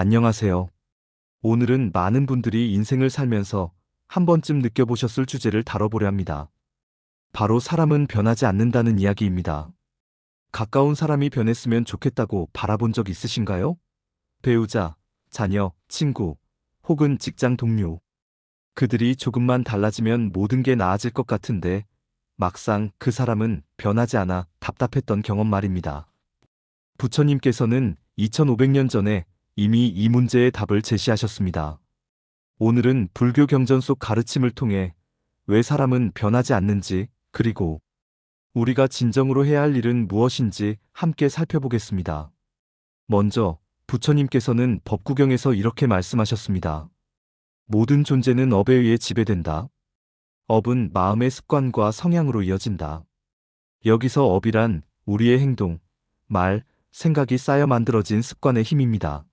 안녕하세요. 오늘은 많은 분들이 인생을 살면서 한 번쯤 느껴보셨을 주제를 다뤄보려 합니다. 바로 사람은 변하지 않는다는 이야기입니다. 가까운 사람이 변했으면 좋겠다고 바라본 적 있으신가요? 배우자, 자녀, 친구, 혹은 직장 동료. 그들이 조금만 달라지면 모든 게 나아질 것 같은데 막상 그 사람은 변하지 않아 답답했던 경험 말입니다. 부처님께서는 2500년 전에 이미 이 문제의 답을 제시하셨습니다. 오늘은 불교 경전 속 가르침을 통해 왜 사람은 변하지 않는지, 그리고 우리가 진정으로 해야 할 일은 무엇인지 함께 살펴보겠습니다. 먼저 부처님께서는 법구경에서 이렇게 말씀하셨습니다. 모든 존재는 업에 의해 지배된다. 업은 마음의 습관과 성향으로 이어진다. 여기서 업이란 우리의 행동, 말, 생각이 쌓여 만들어진 습관의 힘입니다.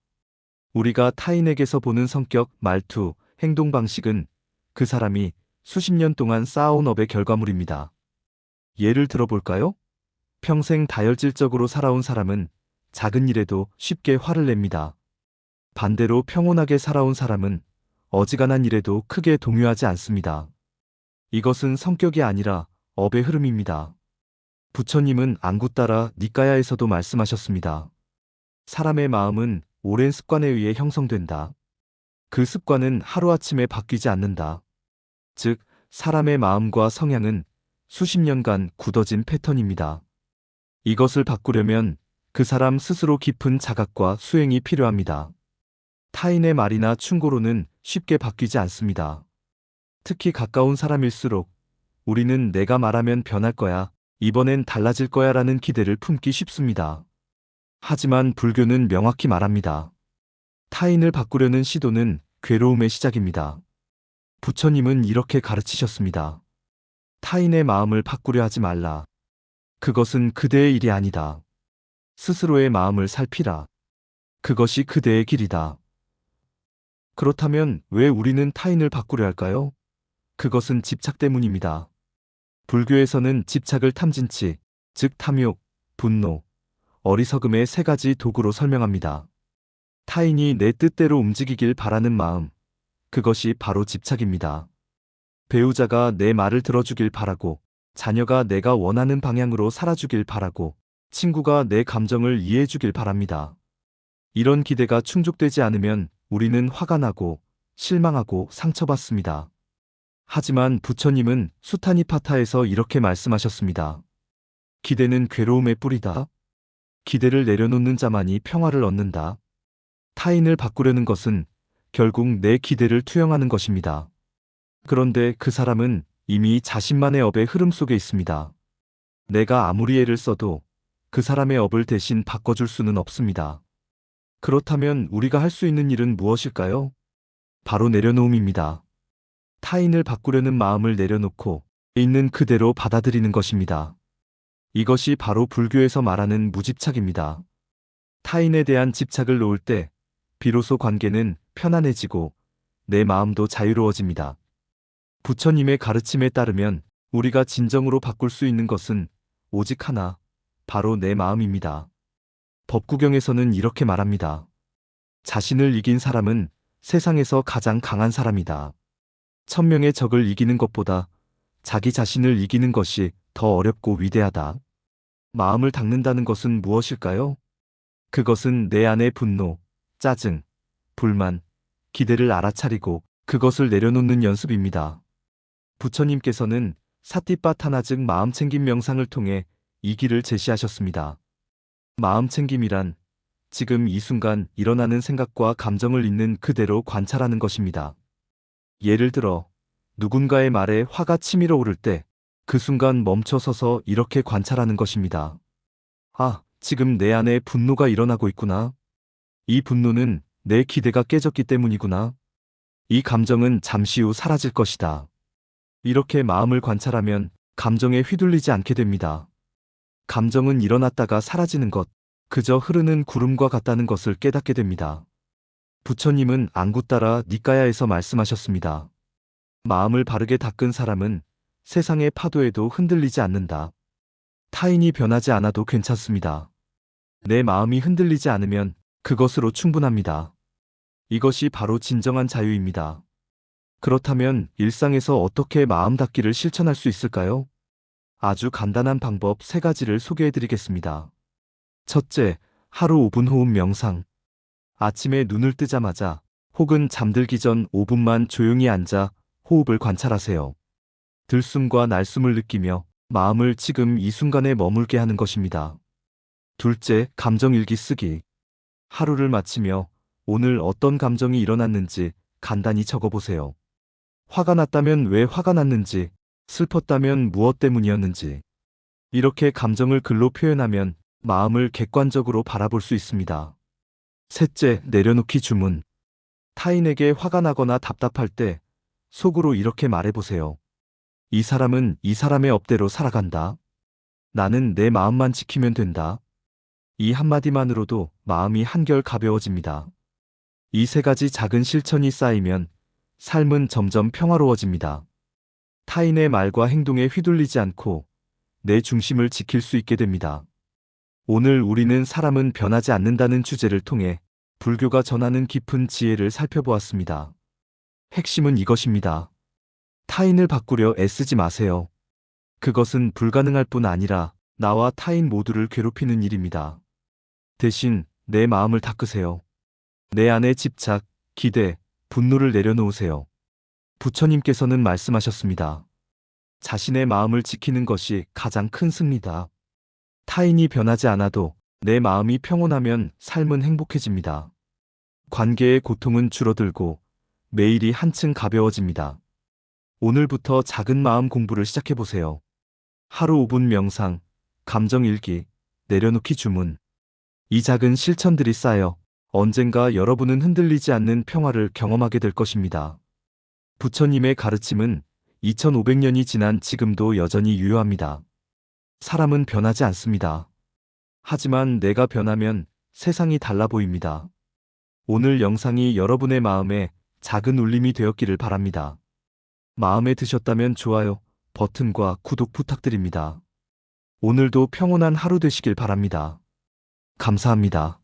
우리가 타인에게서 보는 성격, 말투, 행동 방식은 그 사람이 수십 년 동안 쌓아온 업의 결과물입니다. 예를 들어볼까요? 평생 다혈질적으로 살아온 사람은 작은 일에도 쉽게 화를 냅니다. 반대로 평온하게 살아온 사람은 어지간한 일에도 크게 동요하지 않습니다. 이것은 성격이 아니라 업의 흐름입니다. 부처님은 앙구따라 니까야에서도 말씀하셨습니다. 사람의 마음은 오랜 습관에 의해 형성된다. 그 습관은 하루아침에 바뀌지 않는다. 즉, 사람의 마음과 성향은 수십 년간 굳어진 패턴입니다. 이것을 바꾸려면 그 사람 스스로 깊은 자각과 수행이 필요합니다. 타인의 말이나 충고로는 쉽게 바뀌지 않습니다. 특히 가까운 사람일수록 우리는 내가 말하면 변할 거야, 이번엔 달라질 거야 라는 기대를 품기 쉽습니다. 하지만 불교는 명확히 말합니다. 타인을 바꾸려는 시도는 괴로움의 시작입니다. 부처님은 이렇게 가르치셨습니다. 타인의 마음을 바꾸려 하지 말라. 그것은 그대의 일이 아니다. 스스로의 마음을 살피라. 그것이 그대의 길이다. 그렇다면 왜 우리는 타인을 바꾸려 할까요? 그것은 집착 때문입니다. 불교에서는 집착을 탐진치, 즉 탐욕, 분노, 어리석음의 세 가지 도구로 설명합니다. 타인이 내 뜻대로 움직이길 바라는 마음, 그것이 바로 집착입니다. 배우자가 내 말을 들어주길 바라고, 자녀가 내가 원하는 방향으로 살아주길 바라고, 친구가 내 감정을 이해해주길 바랍니다. 이런 기대가 충족되지 않으면 우리는 화가 나고, 실망하고 상처받습니다. 하지만 부처님은 수타니파타에서 이렇게 말씀하셨습니다. 기대는 괴로움의 뿌리다. 기대를 내려놓는 자만이 평화를 얻는다. 타인을 바꾸려는 것은 결국 내 기대를 투영하는 것입니다. 그런데 그 사람은 이미 자신만의 업의 흐름 속에 있습니다. 내가 아무리 애를 써도 그 사람의 업을 대신 바꿔줄 수는 없습니다. 그렇다면 우리가 할 수 있는 일은 무엇일까요? 바로 내려놓음입니다. 타인을 바꾸려는 마음을 내려놓고 있는 그대로 받아들이는 것입니다. 이것이 바로 불교에서 말하는 무집착입니다. 타인에 대한 집착을 놓을 때 비로소 관계는 편안해지고 내 마음도 자유로워집니다. 부처님의 가르침에 따르면 우리가 진정으로 바꿀 수 있는 것은 오직 하나, 바로 내 마음입니다. 법구경에서는 이렇게 말합니다. 자신을 이긴 사람은 세상에서 가장 강한 사람이다. 1000명의 적을 이기는 것보다 자기 자신을 이기는 것이 더 어렵고 위대하다. 마음을 닦는다는 것은 무엇일까요? 그것은 내 안의 분노, 짜증, 불만, 기대를 알아차리고 그것을 내려놓는 연습입니다. 부처님께서는 사티파타나 즉 마음챙김 명상을 통해 이 길을 제시하셨습니다. 마음챙김이란 지금 이 순간 일어나는 생각과 감정을 있는 그대로 관찰하는 것입니다. 예를 들어 누군가의 말에 화가 치밀어 오를 때 그 순간 멈춰서서 이렇게 관찰하는 것입니다. 아, 지금 내 안에 분노가 일어나고 있구나. 이 분노는 내 기대가 깨졌기 때문이구나. 이 감정은 잠시 후 사라질 것이다. 이렇게 마음을 관찰하면 감정에 휘둘리지 않게 됩니다. 감정은 일어났다가 사라지는 것, 그저 흐르는 구름과 같다는 것을 깨닫게 됩니다. 부처님은 앙구따라 니까야에서 말씀하셨습니다. 마음을 바르게 닦은 사람은 세상의 파도에도 흔들리지 않는다. 타인이 변하지 않아도 괜찮습니다. 내 마음이 흔들리지 않으면 그것으로 충분합니다. 이것이 바로 진정한 자유입니다. 그렇다면 일상에서 어떻게 마음 닫기를 실천할 수 있을까요? 아주 간단한 방법 3가지를 소개해 드리겠습니다. 첫째, 하루 5분 호흡 명상. 아침에 눈을 뜨자마자 혹은 잠들기 전 5분만 조용히 앉아 호흡을 관찰하세요. 들숨과 날숨을 느끼며 마음을 지금 이 순간에 머물게 하는 것입니다. 둘째, 감정일기 쓰기. 하루를 마치며 오늘 어떤 감정이 일어났는지 간단히 적어보세요. 화가 났다면 왜 화가 났는지, 슬펐다면 무엇 때문이었는지. 이렇게 감정을 글로 표현하면 마음을 객관적으로 바라볼 수 있습니다. 셋째, 내려놓기 주문. 타인에게 화가 나거나 답답할 때 속으로 이렇게 말해보세요. 이 사람은 이 사람의 업대로 살아간다. 나는 내 마음만 지키면 된다. 이 한마디만으로도 마음이 한결 가벼워집니다. 이 3가지 작은 실천이 쌓이면 삶은 점점 평화로워집니다. 타인의 말과 행동에 휘둘리지 않고 내 중심을 지킬 수 있게 됩니다. 오늘 우리는 사람은 변하지 않는다는 주제를 통해 불교가 전하는 깊은 지혜를 살펴보았습니다. 핵심은 이것입니다. 타인을 바꾸려 애쓰지 마세요. 그것은 불가능할 뿐 아니라 나와 타인 모두를 괴롭히는 일입니다. 대신 내 마음을 닦으세요. 내 안의 집착, 기대, 분노를 내려놓으세요. 부처님께서는 말씀하셨습니다. 자신의 마음을 지키는 것이 가장 큰 승리다. 타인이 변하지 않아도 내 마음이 평온하면 삶은 행복해집니다. 관계의 고통은 줄어들고 매일이 한층 가벼워집니다. 오늘부터 작은 마음 공부를 시작해보세요. 하루 5분 명상, 감정일기, 내려놓기 주문. 이 작은 실천들이 쌓여 언젠가 여러분은 흔들리지 않는 평화를 경험하게 될 것입니다. 부처님의 가르침은 2500년이 지난 지금도 여전히 유효합니다. 사람은 변하지 않습니다. 하지만 내가 변하면 세상이 달라 보입니다. 오늘 영상이 여러분의 마음에 작은 울림이 되었기를 바랍니다. 마음에 드셨다면 좋아요 버튼과 구독 부탁드립니다. 오늘도 평온한 하루 되시길 바랍니다. 감사합니다.